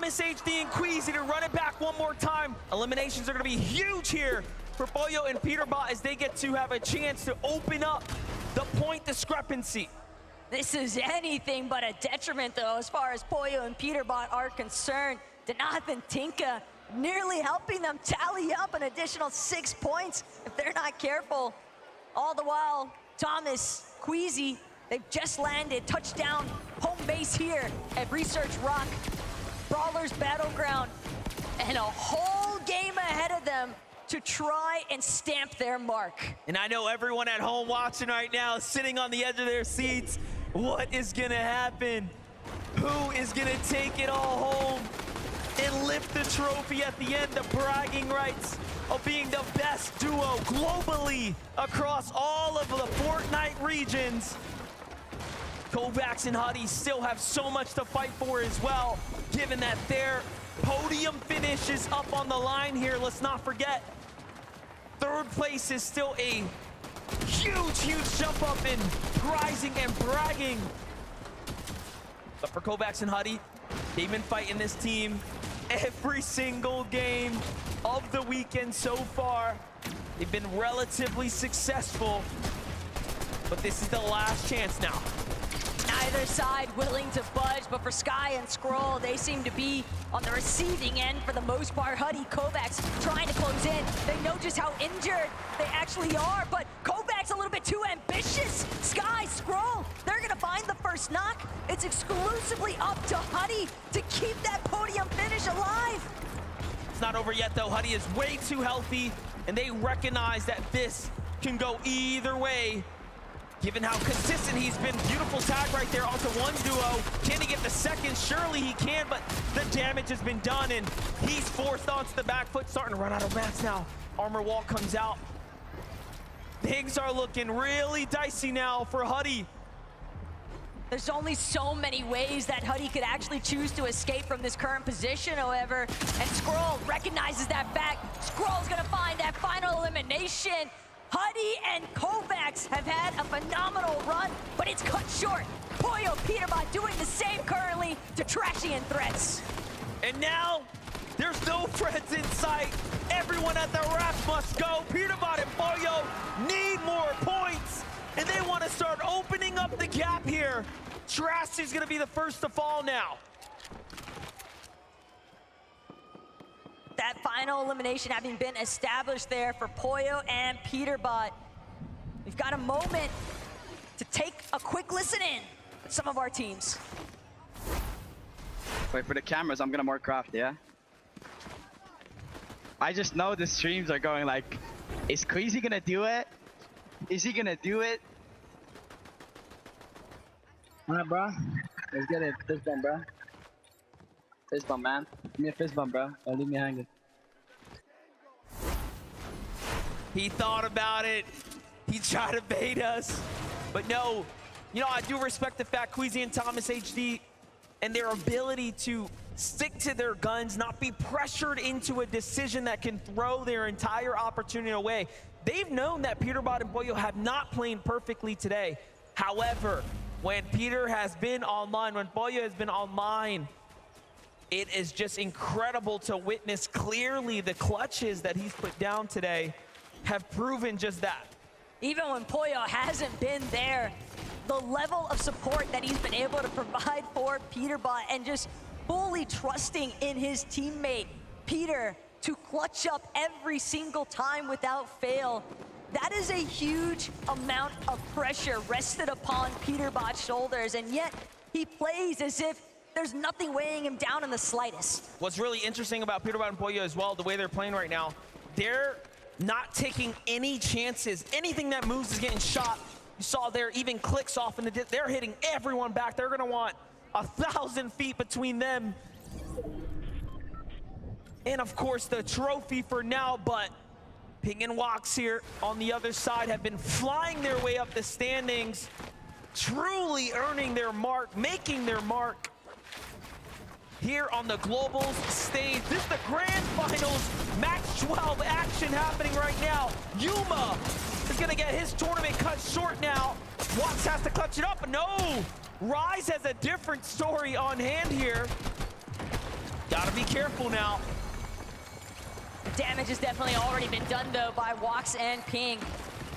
Thomas, HD, and Queasy to run it back one more time. Eliminations are going to be huge here for Pollo and Peterbot as they get to have a chance to open up the point discrepancy. This is anything but a detriment, though, as far as Pollo and Peterbot are concerned. Denath and Tinka nearly helping them tally up an additional 6 points if they're not careful. All the while, Thomas, Queasy, they've just landed touchdown home base here at Research Rock, Brawlers Battleground, and a whole game ahead of them to try and stamp their mark. And I know everyone at home watching right now is sitting on the edge of their seats. What is gonna happen? Who is gonna take it all home and lift the trophy at the end, the bragging rights of being the best duo globally across all of the Fortnite regions? Kovacs and Huddy still have so much to fight for as well, given that their podium finish is up on the line here. Let's not forget, third place is still a huge jump up in prizing and bragging. But for Kovacs and Huddy, they've been fighting this team every single game of the weekend so far. They've been relatively successful, but this is the last chance now. Neither side willing to budge, but for Sky and Scroll, they seem to be on the receiving end for the most part. Huddy, Kovacs trying to close in. They know just how injured they actually are, but Kovacs a little bit too ambitious. Sky, Scroll, they're gonna find the first knock. It's exclusively up to Huddy to keep that podium finish alive. It's not over yet though. Huddy is way too healthy, and they recognize that this can go either way. Given how consistent he's been, beautiful tag right there onto one duo. Can he get the second? Surely he can, but the damage has been done, and he's forced onto the back foot, starting to run out of mats now. Armor wall comes out. Things are looking really dicey now for Huddy. There's only so many ways that Huddy could actually choose to escape from this current position, however, and Scroll recognizes that fact. Scroll's gonna find that final elimination. Huddy and Kovacs have had a phenomenal run, but it's cut short. Pollo, Peterbot doing the same currently to Trashy and Threats. And now, there's no threats in sight. Everyone at the rack must go. Peterbot and Pollo need more points, and they want to start opening up the gap here. Trashy's gonna be the first to fall now. That final elimination having been established there for Pollo and Peterbot. We've got a moment to take a quick listen in with some of our teams. Wait for the cameras, I'm gonna more craft, yeah? I just know the streams are going like, is Queasy gonna do it? Is he gonna do it? Alright, bro. Let's get it. Fist bump, bro. Fist bump, man. Give me a fist bump, bro. Don't leave me hanging. He thought about it. He tried to bait us. But no, you know, I do respect the fact Queasy and Thomas HD and their ability to stick to their guns, not be pressured into a decision that can throw their entire opportunity away. They've known that Peterbot and Pollo have not played perfectly today. However, when Peter has been online, when Pollo has been online, it is just incredible to witness clearly the clutches that he's put down today have proven just that. Even when Pollo hasn't been there, the level of support that he's been able to provide for Peterbot and just fully trusting in his teammate, Peter, to clutch up every single time without fail. That is a huge amount of pressure rested upon Peterbot's shoulders, and yet he plays as if there's nothing weighing him down in the slightest. What's really interesting about Peterbot and Pollo as well, the way they're playing right now, they're not taking any chances. Anything that moves is getting shot. You saw there even clicks off in the they're hitting everyone back. They're gonna want 1,000 feet between them. And of course the trophy for now, but Ping and Wox here on the other side have been flying their way up the standings, truly earning their mark, making their mark here on the Globals stage. This is the grand finals, match 12 action happening right now. Yuma is gonna get his tournament cut short now. Wox has to clutch it up, no! Rise has a different story on hand here. Gotta be careful now. Damage has definitely already been done, though, by Wox and Ping.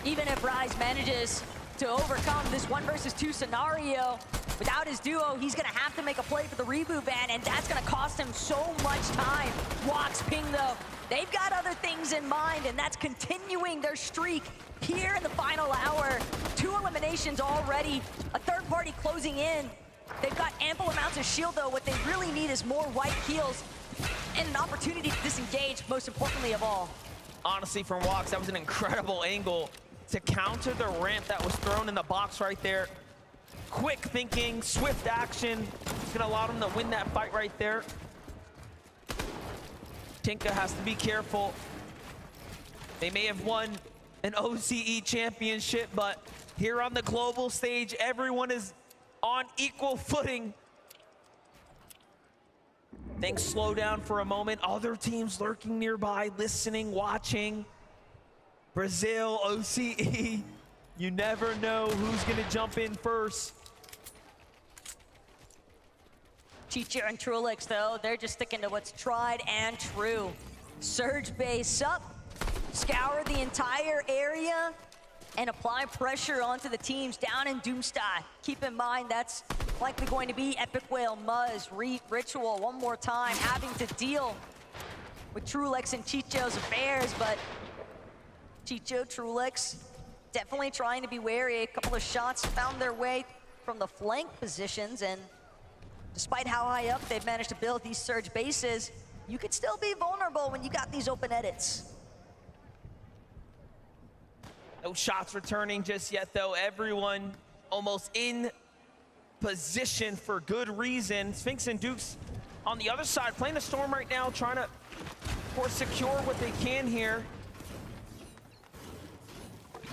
Even if Rise manages to overcome this 1 versus 2 scenario, without his duo, he's gonna have to make a play for the reboot ban, and that's gonna cost him so much time. Wox, Ping, though, they've got other things in mind, and that's continuing their streak here in the final hour. 2 eliminations already, a third party closing in. They've got ample amounts of shield, though. What they really need is more white heals and an opportunity to disengage, most importantly of all. Honestly, from Wox, that was an incredible angle to counter the ramp that was thrown in the box right there. Quick thinking, swift action. It's gonna allow them to win that fight right there. Tinka has to be careful. They may have won an OCE championship, but here on the global stage, everyone is on equal footing. Things slow down for a moment. Other teams lurking nearby, listening, watching. Brazil, OCE, you never know who's gonna jump in first. Chicho and Trulix, though, they're just sticking to what's tried and true. Surge base up, scour the entire area, and apply pressure onto the teams down in Doomsday. Keep in mind, that's likely going to be Epic Whale, Muzz, Ritual, one more time, having to deal with Trulix and Chicho's affairs, but Chicho, Trulix, definitely trying to be wary. A couple of shots found their way from the flank positions, and despite how high up they've managed to build these surge bases, you could still be vulnerable when you got these open edits. No shots returning just yet, though. Everyone almost in position for good reason. Sphinx and Dukes on the other side, playing the Storm right now, trying to, of course, secure what they can here.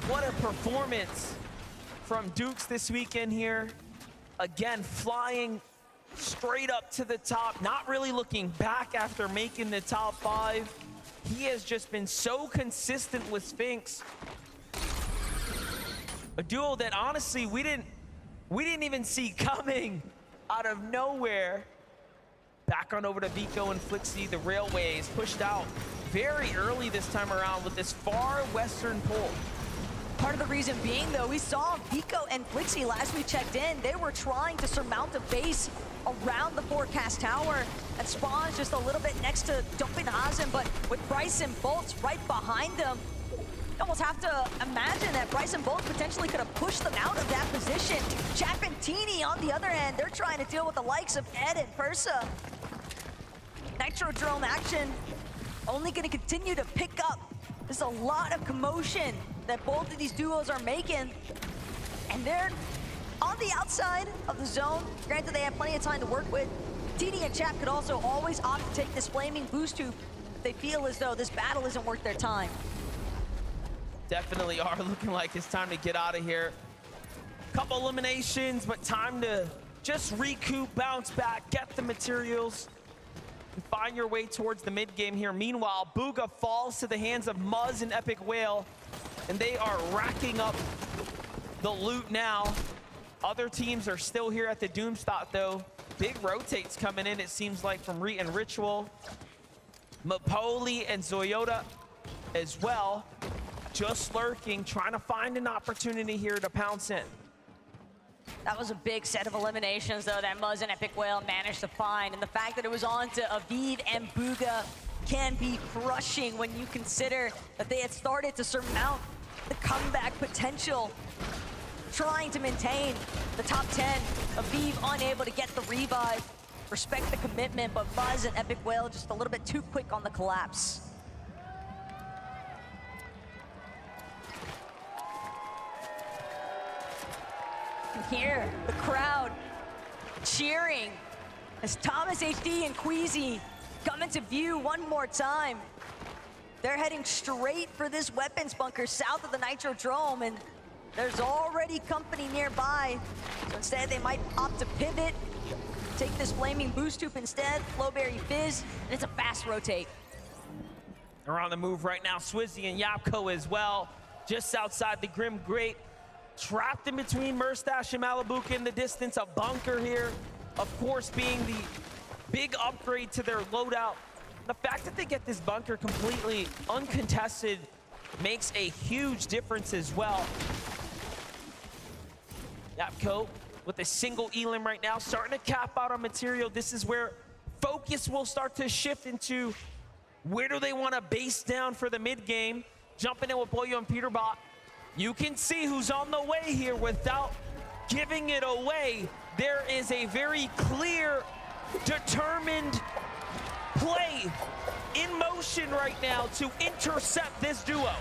What a performance from Dukes this weekend here. Again, flying straight up to the top, not really looking back after making the top 5. He has just been so consistent with Sphinx. A duo that honestly we didn't even see coming out of nowhere. Back on over to Vico and Flixie. The Railways pushed out very early this time around with this far western pull. Part of the reason being, though, we saw Vico and Flixie last we checked in. They were trying to surmount a base around the forecast tower that spawns just a little bit next to Dumping Hazen, but with Bryson Bolts right behind them, you almost have to imagine that Bryson Bolts potentially could have pushed them out of that position. Chap and Teeny, on the other hand, they're trying to deal with the likes of Ed and Persa. Nitrodrome action only going to continue to pick up. There's a lot of commotion that both of these duos are making, and they're on the outside of the zone. Granted, they have plenty of time to work with. Teeny and Chap could also always opt to take this flaming boost tube if they feel as though this battle isn't worth their time. Definitely are looking like it's time to get out of here. Couple eliminations, but time to just recoup, bounce back, get the materials, and find your way towards the mid game here. Meanwhile, Booga falls to the hands of Muzz and Epic Whale, and they are racking up the loot now. Other teams are still here at the Doomstot, though. Big rotates coming in, it seems like, from Reet and Ritual. Mapoli and Zoyota as well. Just lurking, trying to find an opportunity here to pounce in. That was a big set of eliminations, though, that Muzz and Epic Whale managed to find. And the fact that it was on to Aviv and Booga can be crushing when you consider that they had started to surmount the comeback potential, trying to maintain the top 10. Aviv unable to get the revive. Respect the commitment, but Muzz and Epic Whale just a little bit too quick on the collapse. Here, the crowd cheering as Thomas HD and Queasy come into view one more time. They're heading straight for this weapons bunker south of the Nitrodrome, and there's already company nearby. So instead, they might opt to pivot, take this flaming boost tube instead, Flowberry Fizz, and it's a fast rotate. They're on the move right now, Swizzy and Yapko as well, just outside the Grim Grate. Trapped in between Murstache and Malabuka in the distance, a bunker here. Of course, being the big upgrade to their loadout. The fact that they get this bunker completely uncontested makes a huge difference as well. Yapko with a single elim right now, starting to cap out on material. This is where focus will start to shift into where do they want to base down for the mid game. Jumping in with Pollo and Peterbot. You can see who's on the way here without giving it away. There is a very clear, determined play in motion right now to intercept this duo.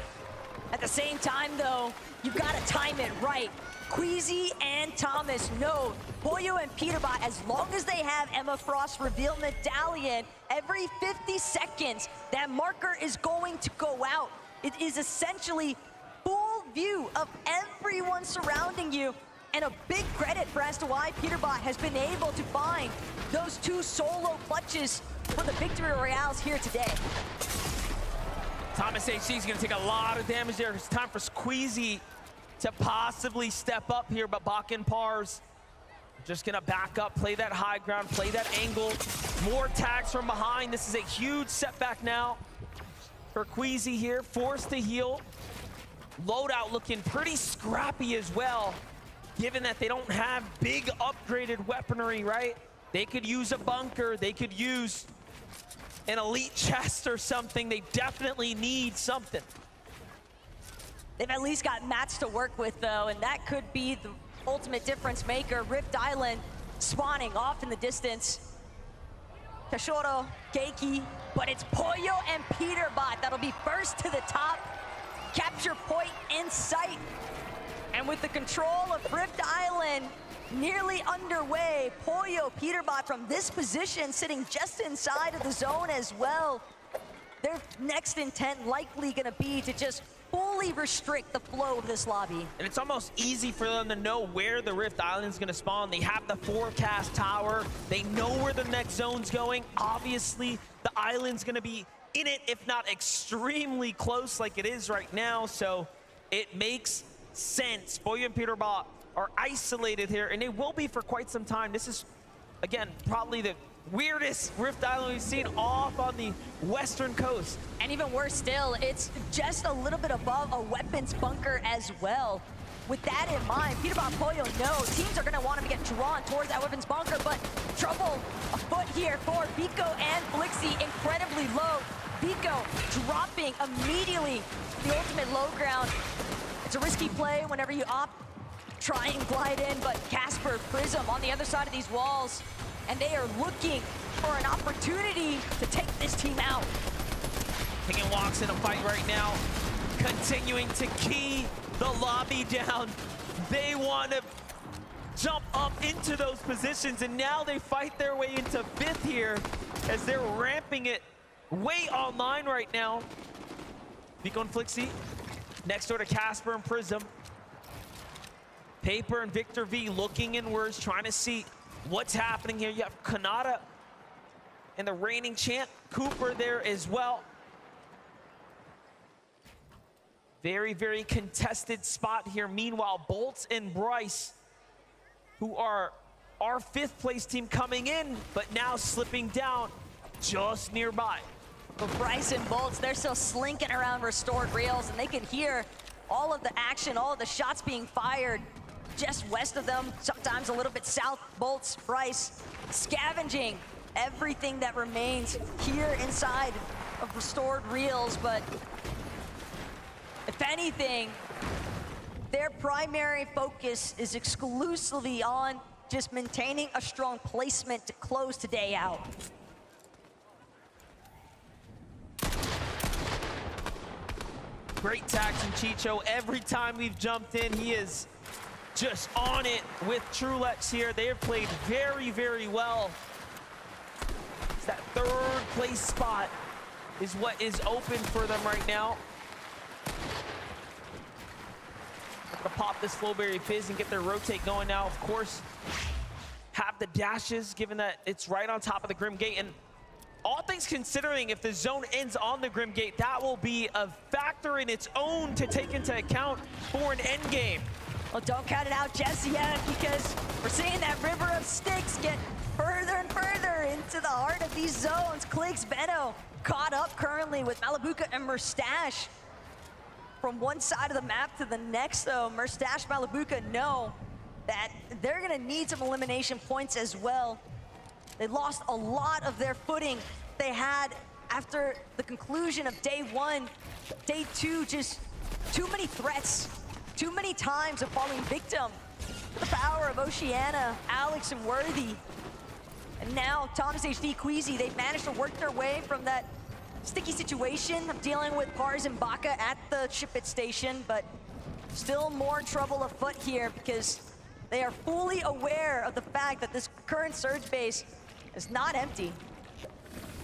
At the same time, though, you've got to time it right. Queasy and Thomas know Pollo and Peterbot, as long as they have Emma Frost reveal medallion, every 50 seconds, that marker is going to go out. It is essentially full view of everyone surrounding you, and a big credit for as to why Peterbot has been able to find those 2 solo clutches for the victory royales here today. Thomas HC is going to take a lot of damage there. It's time for Squeezy to possibly step up here, but Bach and Pars just going to back up, play that high ground, play that angle. More tags from behind. This is a huge setback now for Queasy here, forced to heal. Loadout looking pretty scrappy as well, given that they don't have big upgraded weaponry, right? They could use a bunker, they could use an elite chest or something. They definitely need something. They've at least got mats to work with, though, and that could be the ultimate difference maker. Rift Island spawning off in the distance. Kashoro, Keiki, but it's Pollo and Peterbot that'll be first to the top. Capture point in sight. And with the control of Rift Island nearly underway, Pollo, Peterbot from this position sitting just inside of the zone as well. Their next intent likely gonna be to just fully restrict the flow of this lobby. And it's almost easy for them to know where the Rift Island's gonna spawn. They have the forecast tower. They know where the next zone's going. Obviously, the island's gonna be in it, if not extremely close like it is right now. So it makes sense. Pollo and Peterbot are isolated here, and they will be for quite some time. This is, again, probably the weirdest Rift Island we've seen off on the western coast. And even worse still, it's just a little bit above a weapons bunker as well. With that in mind, Peterbot and Pollo know teams are going to want to get drawn towards that weapons bunker, but trouble afoot here for Vico and Blixie, incredibly low. Vico dropping immediately the ultimate low ground. It's a risky play whenever you opt try and glide in, but Casper, Prism on the other side of these walls, and they are looking for an opportunity to take this team out. Taking walks in a fight right now, continuing to key the lobby down. They want to jump up into those positions, and now they fight their way into 5th here as they're ramping it way online right now. Vico and Flixie next door to Casper and Prism. Paper and Victor V looking inwards, trying to see what's happening here. You have Kanata and the reigning champ, Cooper, there as well. Very, very contested spot here. Meanwhile, Bolts and Bryce, who are our 5th place team coming in, but now slipping down just nearby. But Bryce and Bolts, they're still slinking around restored rails, and they can hear all of the action, all of the shots being fired just west of them, sometimes a little bit south. Bolts, Bryce, scavenging everything that remains here inside of restored reels, but if anything, their primary focus is exclusively on just maintaining a strong placement to close today out. Great tags from Chicho. Every time we've jumped in, he is just on it with Trulex here. They have played very, very well. It's that 3rd place spot is what is open for them right now. To pop this Flowberry Fizz and get their rotate going now. Of course, have the dashes, given that it's right on top of the Grim Gate. And all things considering, if the zone ends on the Grim Gate, that will be a factor in its own to take into account for an end game. Well, don't count it out just yet, because we're seeing that river of sticks get further and further into the heart of these zones. Clicks Veno caught up currently with Malabuka and Mustache. From one side of the map to the next, though, Mustache, Malabuka know that they're gonna need some elimination points as well. They lost a lot of their footing they had after the conclusion of day one. Day two, just too many threats, too many times of falling victim to the power of Oceana, Alex, and Worthy. And now Thomas HD, Queasy, they've managed to work their way from that sticky situation of dealing with Pars and Baka at the ship-it station, but still more trouble afoot here because they are fully aware of the fact that this current Surge base is not empty.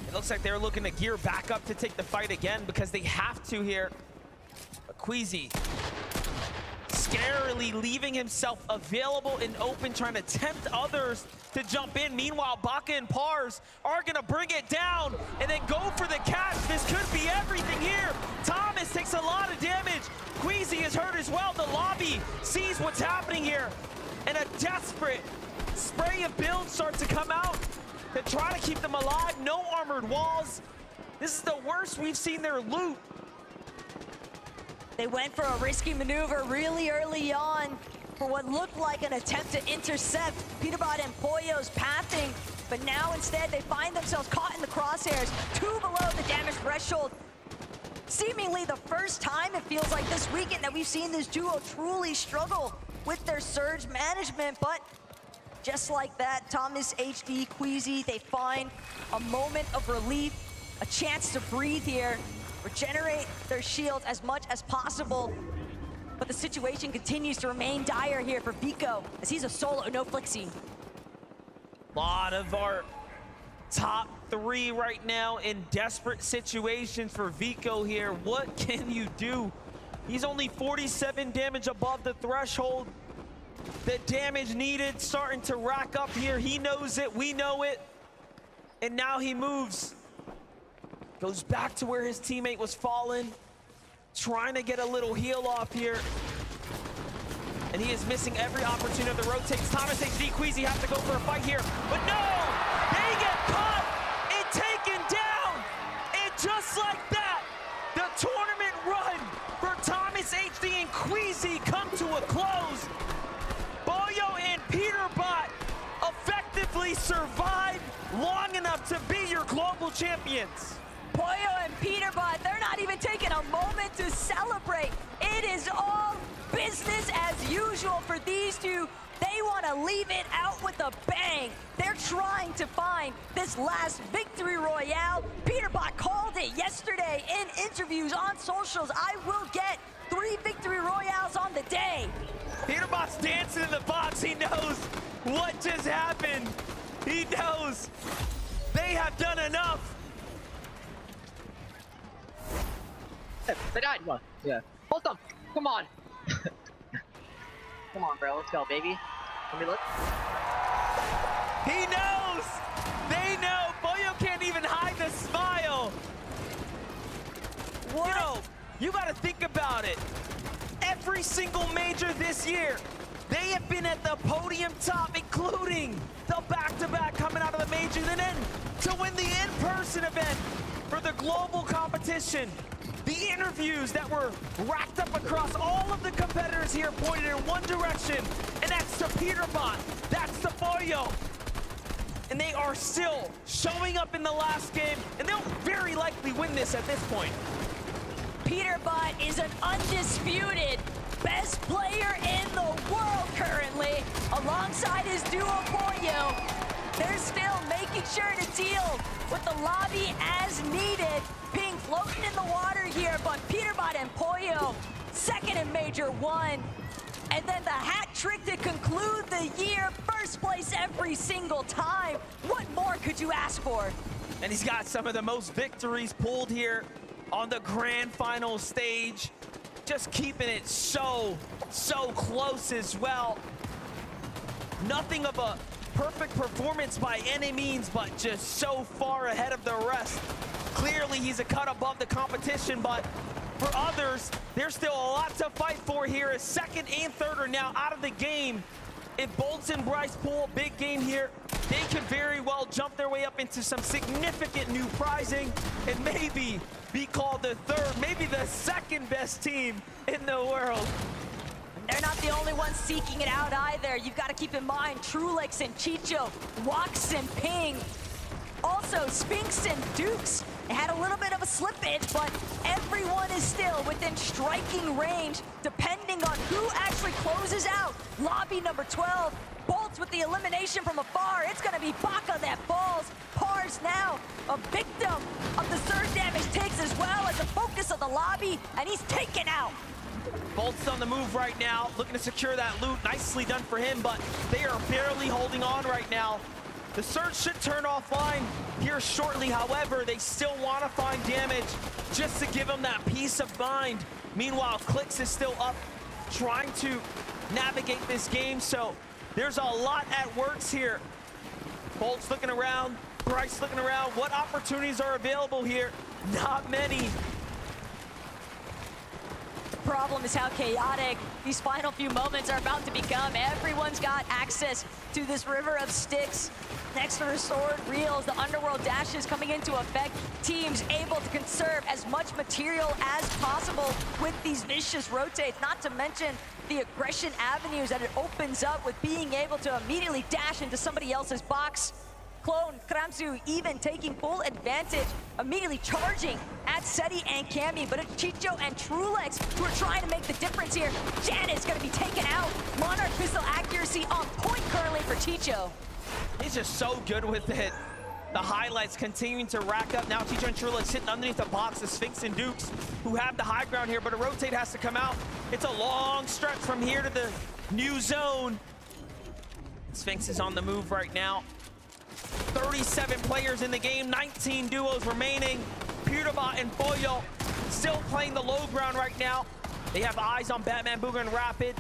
It looks like they're looking to gear back up to take the fight again because they have to here. But Queasy scarily leaving himself available and open, trying to tempt others to jump in. Meanwhile, Baka and Pars are gonna bring it down and then go for the catch. This could be everything here. Thomas takes a lot of damage. Queasy is hurt as well. The lobby sees what's happening here, and a desperate spray of builds starts to come out to try to keep them alive. No armored walls. This is the worst we've seen their loot. They went for a risky maneuver really early on for what looked like an attempt to intercept Peterbot and Pollo's pathing, but now instead they find themselves caught in the crosshairs, 2 below the damage threshold. Seemingly the first time it feels like this weekend that we've seen this duo truly struggle with their surge management, but just like that, Thomas HD, Queasy, they find a moment of relief, a chance to breathe here, regenerate their shields as much as possible. But the situation continues to remain dire here for Vico, as he's a solo, no Flixie. A lot of our top 3 right now in desperate situations for Vico here. What can you do? He's only 47 damage above the threshold. The damage needed starting to rack up here. He knows it, we know it. And now he moves. Goes back to where his teammate was fallen, trying to get a little heal off here. And he is missing every opportunity to rotate. Thomas HD, Queasy have to go for a fight here, but no! They get caught and taken down! And just like that, the tournament run for Thomas HD and Queasy come to a close. Boyo and Peterbot effectively survived long enough to be your global champions. Pollo and Peterbot, they're not even taking a moment to celebrate. It is all business as usual for these two. They want to leave it out with a bang. They're trying to find this last victory royale. Peterbot called it yesterday in interviews on socials. I will get 3 victory royales on the day. Peterbot's dancing in the box. He knows what just happened. He knows they have done enough. They died. Come on. Yeah. Hold them. Come on. Come on, bro. Let's go, baby. Let me look. He knows. They know. Boyo can't even hide the smile. What? You know, you got to think about it. Every single major this year, they have been at the podium top, including the back-to-back coming out of the majors, and then to win the in-person event for the global competition. The interviews that were racked up across all of the competitors here pointed in one direction, and that's to Peterbot, that's to Boyo. And they are still showing up in the last game, and they'll very likely win this at this point. Peterbot is an undisputed best player in the world currently, alongside his duo Pollo. They're still making sure to deal with the lobby as needed. Ping floating in the water here, but Peterbot and Pollo, second in Major 1. And then the hat trick to conclude the year, first place every single time. What more could you ask for? And he's got some of the most victories pulled here on the grand final stage. Just keeping it so close as well. Nothing of a perfect performance by any means, but just so far ahead of the rest. Clearly, he's a cut above the competition, but for others, there's still a lot to fight for here as second and third are now out of the game. If Bolts and Bryce pull a big game here, they could very well jump their way up into some significant new prizing and maybe be called the third, maybe the second best team in the world. They're not the only ones seeking it out either. You've got to keep in mind Trulex and Chicho, Wax and Ping. Also, Spinks and Dukes had a little bit of a slippage, but everyone is still within striking range, depending on who actually closes out. Lobby number 12, Bolts with the elimination from afar. It's gonna be Baka that falls. Pars now a victim of the surge damage takes as well as the focus of the lobby, and he's taken out. Bolt's on the move right now, looking to secure that loot. Nicely done for him, but they are barely holding on right now. The surge should turn offline here shortly. However, they still want to find damage just to give them that peace of mind. Meanwhile, Clix is still up, trying to navigate this game. So there's a lot at works here. Bolt's looking around, Bryce looking around. What opportunities are available here? Not many. The problem is how chaotic these final few moments are about to become. Everyone's got access to this river of sticks. Next to restored reels, the underworld dashes coming into effect. Teams able to conserve as much material as possible with these vicious rotates, not to mention the aggression avenues that it opens up with being able to immediately dash into somebody else's box. Clone, Kramsu even taking full advantage, immediately charging at Seti and Cammy, but it's Chicho and Trulex who are trying to make the difference here. Janet's gonna be taken out. Monarch pistol accuracy on point currently for Chicho. He's just so good with it. The highlights continuing to rack up. Now Chicho and Trulex sitting underneath the box of Sphinx and Dukes, who have the high ground here, but a rotate has to come out. It's a long stretch from here to the new zone. Sphinx is on the move right now. 37 players in the game, 19 duos remaining. Pewterbot and Boyo still playing the low ground right now. They have eyes on Batman, Booger, and Rapid.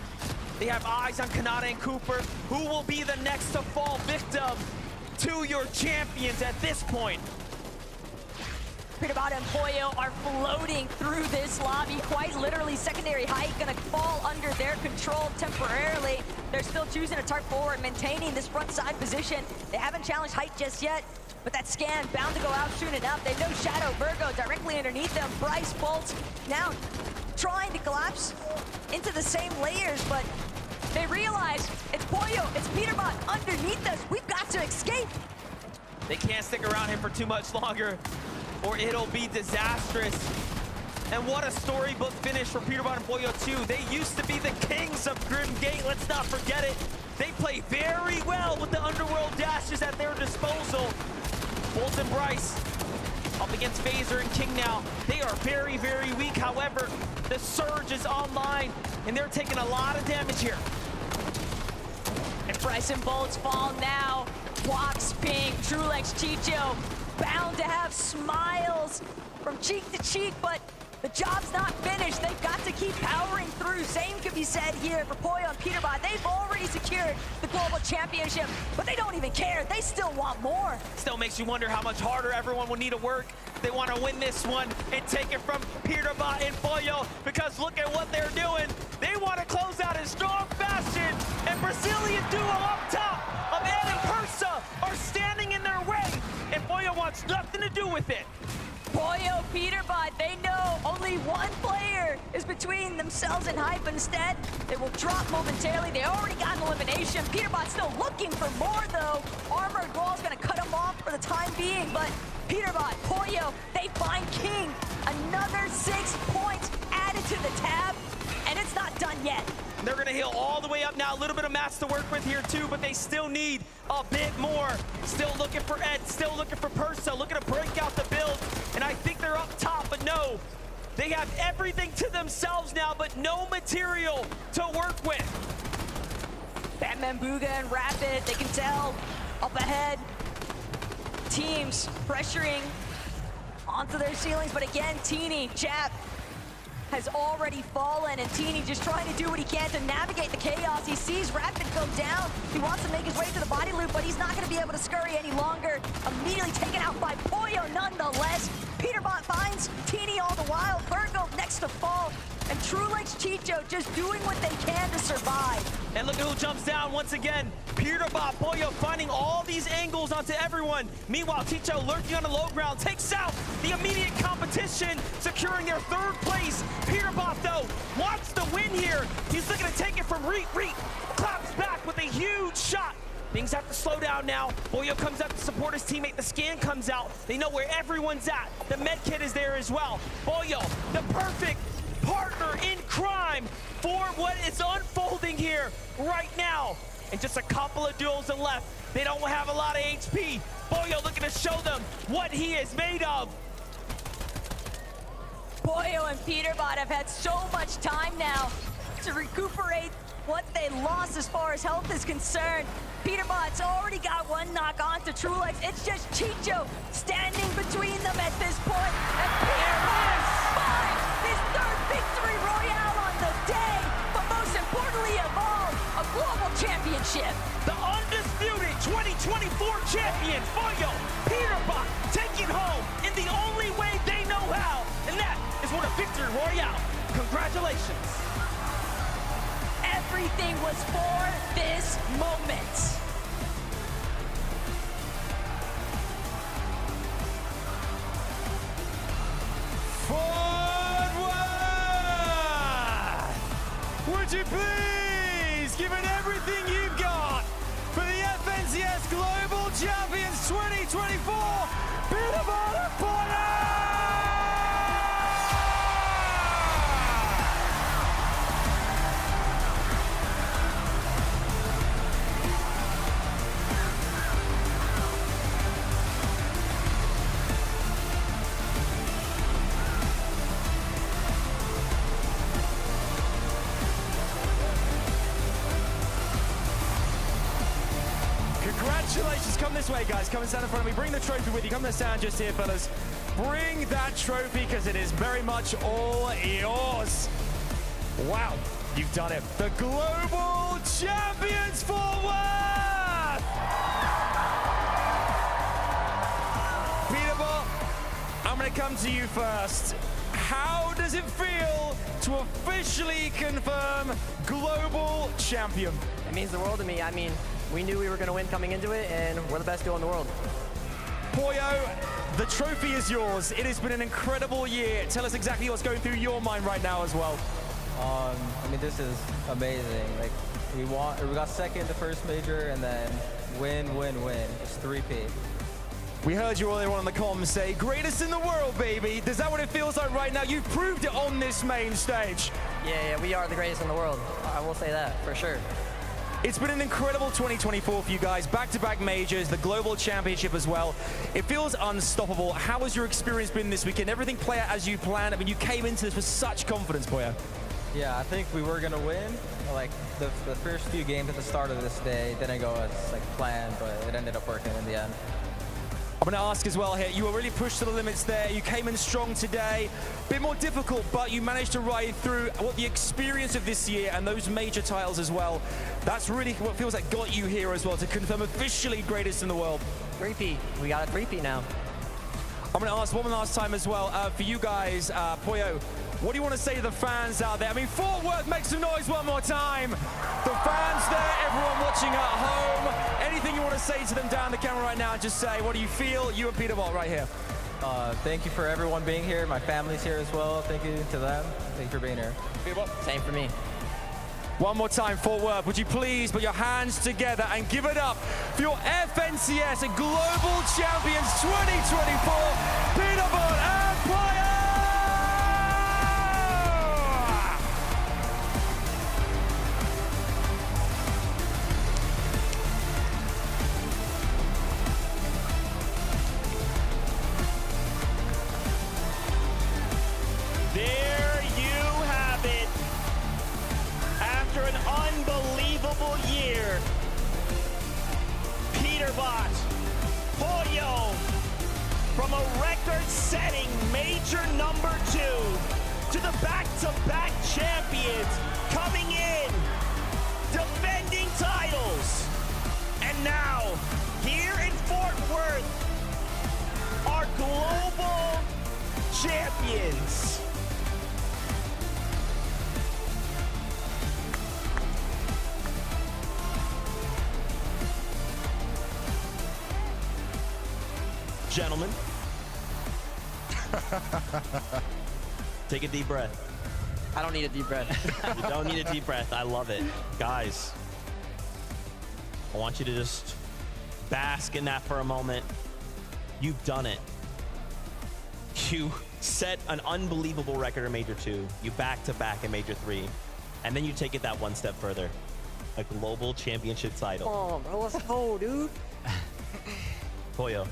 They have eyes on Kanata and Cooper. Who will be the next to fall victim to your champions at this point? Pewterbot and Boyo are floating through this lobby. Quite literally, secondary height gonna fall under their control temporarily. They're still choosing to target forward, maintaining this front side position. They haven't challenged height just yet, but that scan bound to go out soon enough. They know Shadow Virgo directly underneath them. Bryce Bolts now trying to collapse into the same layers, but they realize it's Boyo, it's Pewterbot underneath us. We've got to escape. They can't stick around him for too much longer, or it'll be disastrous. And what a storybook finish for Pewterbot and Boyo 2. They used to be the kings of Grim Gate, let's not forget it. They play very well with the underworld dashes at their disposal. Bolt and Bryce up against Phaser and King now. They are very, very weak. However, the surge is online, and they're taking a lot of damage here. And Bryce and Bolts fall now. Wax, Ping, Trulex, Chicho, bound to have smiles from cheek to cheek, but the job's not finished. They've got to keep powering through. Same could be said here for Boyo and Pewterbot. They've already secured the global championship, but they don't even care. They still want more. Still makes you wonder how much harder everyone will need to work. They want to win this one and take it from Pewterbot and Boyo, because look at what they're doing. They want to close out in strong fashion, and Brazilian duo up top of Ed and Persa are standing in their way, and Boyo wants nothing to do with it. Boyo, Pewterbot, they know only one player is between themselves and hype. Instead, they will drop momentarily. They already got an elimination. Pewterbot's still looking for more, though. Armored Wall's gonna cut him off for the time being, but Pewterbot, Boyo, they find King. Another 6 points added to the tab, and it's not done yet. They're gonna heal all the way up now. A little bit of mats to work with here too, but they still need a bit more. Still looking for Ed, still looking for Persa, looking to break out the build. And I think they're up top, but no. They have everything to themselves now, but no material to work with. Batman, Booga, and Rapid, they can tell up ahead. Teams pressuring onto their ceilings, but again, Teeny, Jap, has already fallen, and Teeny just trying to do what he can to navigate the chaos. He sees Rapid go down. He wants to make his way to the body loop, but he's not going to be able to scurry any longer. Immediately taken out by Boyo nonetheless. Pewterbot finds Teeny all the while. Virgo next to fall, and Trulex Chicho just doing what they can to survive. And look at who jumps down once again. Peterbot, Pollo finding all these angles onto everyone. Meanwhile, Chicho lurking on the low ground takes out the immediate competition, securing their third place. Peterbot, though, wants to win here. He's looking to take it from Reet. Reet claps back with a huge shot. Things have to slow down now. Pollo comes up to support his teammate. The scan comes out. They know where everyone's at. The med kit is there as well. Pollo, the perfect partner in crime for what is unfolding here right now. And just a couple of duels left. They don't have a lot of HP. Pollo looking to show them what he is made of. Pollo and Peterbot have had so much time now to recuperate what they lost as far as health is concerned. Peterbot's already got one knock on to Trulex. It's just Chicho standing between them at this point. And Peterbot finds his third victory royale on the day, but most importantly of all, a global championship. The undisputed 2024 champion, Pollo, Peterbot, taking home in the only way they know how, and that is with a victory royale. Congratulations. Everything was for this moment. Forward! Would you please give it everything you've got for the FNCS Global Champions 2024, Peterbot and Pollo! Congratulations. Come this way, guys. Come and stand in front of me. Bring the trophy with you. Come and stand just here, fellas. Bring that trophy, because it is very much all yours. Wow, you've done it. The Global Champions forward! Peterbot, I'm going to come to you first. How does it feel to officially confirm Global Champion? It means the world to me. I mean, we knew we were going to win coming into it, and we're the best duo in the world. Pollo, the trophy is yours. It has been an incredible year. Tell us exactly what's going through your mind right now as well. I mean, this is amazing. Like, we got second the first major, and then win. Just 3P. We heard you earlier on the comms say, greatest in the world, baby. Is that what it feels like right now? You've proved it on this main stage. Yeah, we are the greatest in the world. I will say that, for sure. It's been an incredible 2024 for you guys. Back-to-back majors, the Global Championship as well. It feels unstoppable. How has your experience been this weekend? Everything play out as you planned? I mean, you came into this with such confidence, Pollo. Yeah, I think we were gonna win. Like, the first few games at the start of this day didn't go as planned, but it ended up working in the end. I'm going to ask as well here, you were really pushed to the limits there. You came in strong today. Bit more difficult, but you managed to ride through what the experience of this year and those major titles as well. That's really what feels like got you here as well, to confirm officially greatest in the world. 3P. We got a 3P now. I'm going to ask one last time as well, for you guys, Pollo, what do you want to say to the fans out there? I mean, Fort Worth, make some noise one more time. The fans there, everyone watching at home. Anything you want to say to them down the camera right now, just say, what do you feel? You and Peterbot right here. Thank you for everyone being here. My family's here as well. Thank you to them. Thank you for being here. Peterbot. Same for me. One more time, Fort Worth, would you please put your hands together and give it up for your FNCS Global Champions 2024, Peterbot and Pollo! There you have it. After an unbelievable year, Peterbot, Pollo, from a record-setting major number 2 to the back-to-back champions, coming in, defending titles, and now, here in Fort Worth, our global champions. Gentlemen. Take a deep breath. I don't need a deep breath. You don't need a deep breath. I love it. Guys, I want you to just bask in that for a moment. You've done it. You set an unbelievable record in Major 2. You back-to-back in Major 3. And then you take it that one step further. A global championship title. Oh, bro, let's go, dude. Pollo,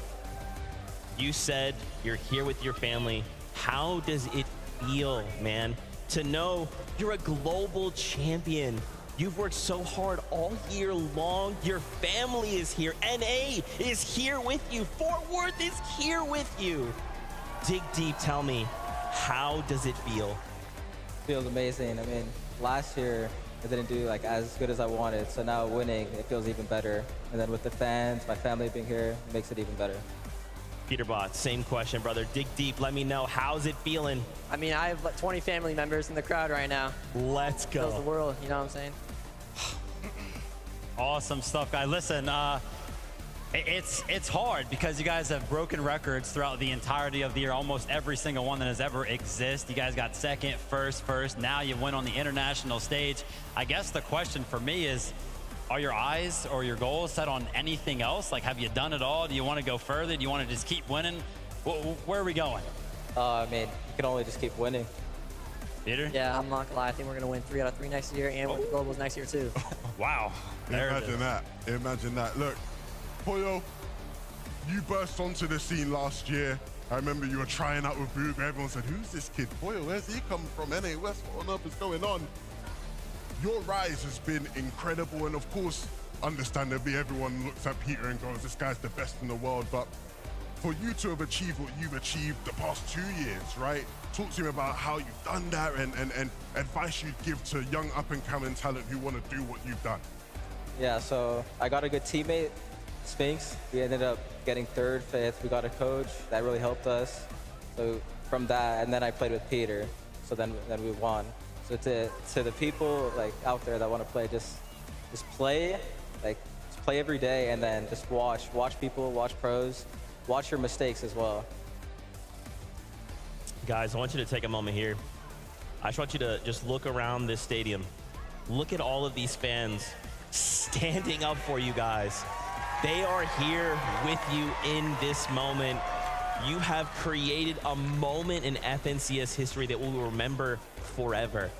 you said you're here with your family. How does it feel, man, to know you're a global champion? You've worked so hard all year long. Your family is here. NA is here with you. Fort Worth is here with you. Dig deep, tell me, how does it feel? Feels amazing. I mean, last year I didn't do like as good as I wanted, so now winning, it feels even better. And then with the fans, my family being here, it makes it even better. Peterbot, same question, brother. Dig deep, let me know, how's it feeling? I mean, I have like 20 family members in the crowd right now. Let's go. Feels the world, you know what I'm saying? Awesome stuff, guys. Listen, it's hard because you guys have broken records throughout the entirety of the year, almost every single one that has ever existed. You guys got second, first. Now you went on the international stage. I guess the question for me is, are your eyes or your goals set on anything else? Like, have you done it all? Do you want to go further? Do you want to just keep winning? Where are we going? I mean, you can only just keep winning. Peter? Yeah, I'm not gonna lie. I think we're gonna win 3 out of 3 next year and win the Globals next year too. Wow. There it is. Imagine that. Imagine that. Look, Pollo, you burst onto the scene last year. I remember you were trying out with Boog. Everyone said, who's this kid? Pollo, where's he come from? NA West, what on earth is going on? Your rise has been incredible. And of course, understandably, everyone looks at Peter and goes, this guy's the best in the world. But for you to have achieved what you've achieved the past 2 years, right? Talk to me about how you've done that and advice you'd give to young up-and-coming talent who want to do what you've done. Yeah, so I got a good teammate, Sphinx. We ended up getting 3rd, 5th. We got a coach that really helped us. So from that, and then I played with Peter. So then we won. So to the people like out there that want to play, just play, like just play every day, and then just watch people, watch pros, watch your mistakes as well. Guys, I want you to take a moment here. I just want you to just look around this stadium. Look at all of these fans standing up for you guys. They are here with you in this moment. You have created a moment in FNCS history that we'll remember forever.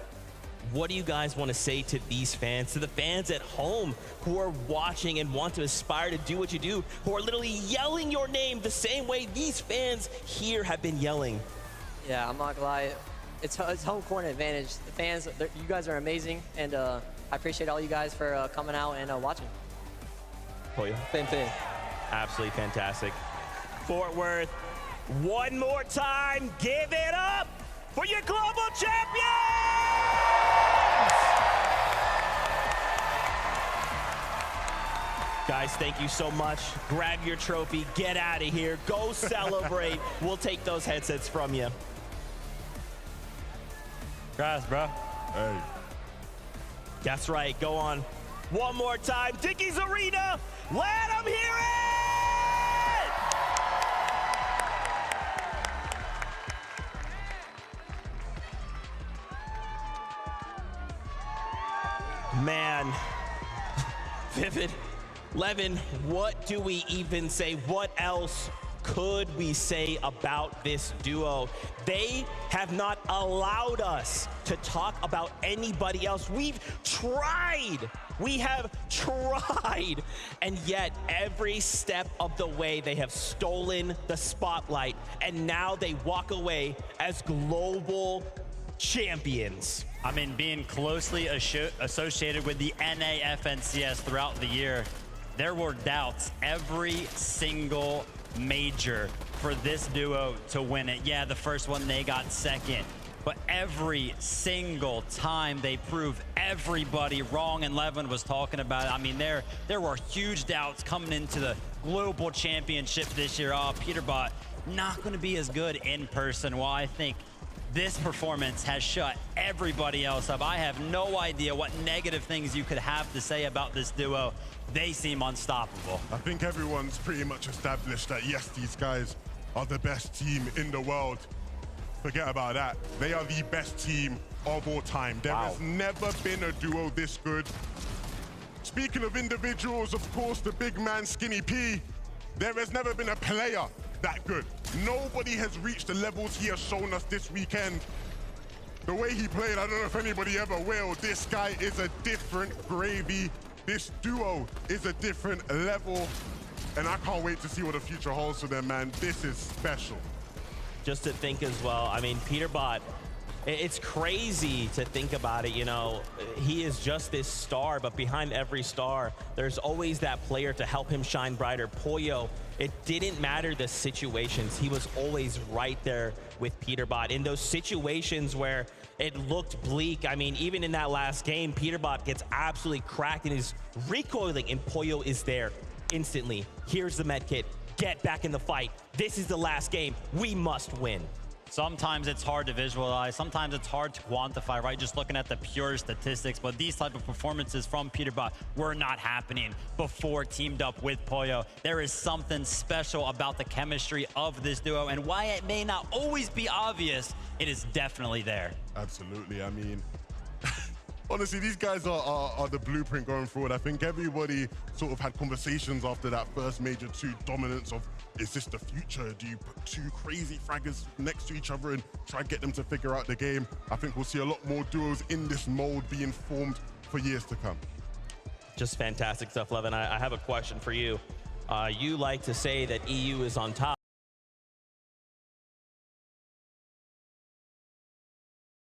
What do you guys want to say to these fans, to the fans at home who are watching and want to aspire to do what you do, who are literally yelling your name the same way these fans here have been yelling? Yeah, I'm not gonna lie. It's home court advantage. The fans, you guys are amazing, and I appreciate all you guys for coming out and watching. Pollo? Same thing. Absolutely fantastic. Fort Worth, one more time, give it up for your global champions! Guys, thank you so much. Grab your trophy, get out of here, go celebrate. We'll take those headsets from you. Congrats, bro. Hey. That's right, go on. One more time, Dickies Arena, let them hear it! Man, Vivid, Levin, what do we even say? What else could we say about this duo? They have not allowed us to talk about anybody else. We've tried. We have tried. And yet, every step of the way, they have stolen the spotlight. And now they walk away as global champions. I mean, being closely associated with the NAFNCS throughout the year, there were doubts every single major for this duo to win it. Yeah, the first one they got second, but every single time they proved everybody wrong, and Levin was talking about it. I mean, there were huge doubts coming into the global championship this year. Peterbot not going to be as good in person. Well, I think This performance has shut everybody else up. I have no idea what negative things you could have to say about this duo. They seem unstoppable. I think everyone's pretty much established that, yes, these guys are the best team in the world. Forget about that. They are the best team of all time. There has never been a duo this good. Speaking of individuals, of course, the big man, Skinny P, there has never been a player that good. Nobody has reached the levels he has shown us this weekend. The way he played, I don't know if anybody ever will. This guy is a different gravy. This duo is a different level. And I can't wait to see what the future holds for them, man. This is special. Just to think as well, I mean, Peterbot, it's crazy to think about it, you know. He is just this star, but behind every star, there's always that player to help him shine brighter. Pollo, it didn't matter the situations. He was always right there with Peterbot. In those situations where it looked bleak, I mean, even in that last game, Peterbot gets absolutely cracked and is recoiling, and Pollo is there instantly. Here's the med kit. Get back in the fight. This is the last game. We must win. Sometimes it's hard to visualize. Sometimes it's hard to quantify, right? Just looking at the pure statistics. But these type of performances from Peterbot were not happening before teamed up with Pollo. There is something special about the chemistry of this duo. And while it may not always be obvious, it is definitely there. Absolutely. I mean, honestly, these guys are the blueprint going forward. I think everybody sort of had conversations after that first major 2 dominance of, is this the future? Do you put 2 crazy fraggers next to each other and try to get them to figure out the game? I think we'll see a lot more duos in this mold being formed for years to come. Just fantastic stuff, Levin. I have a question for you. You like to say that EU is on top.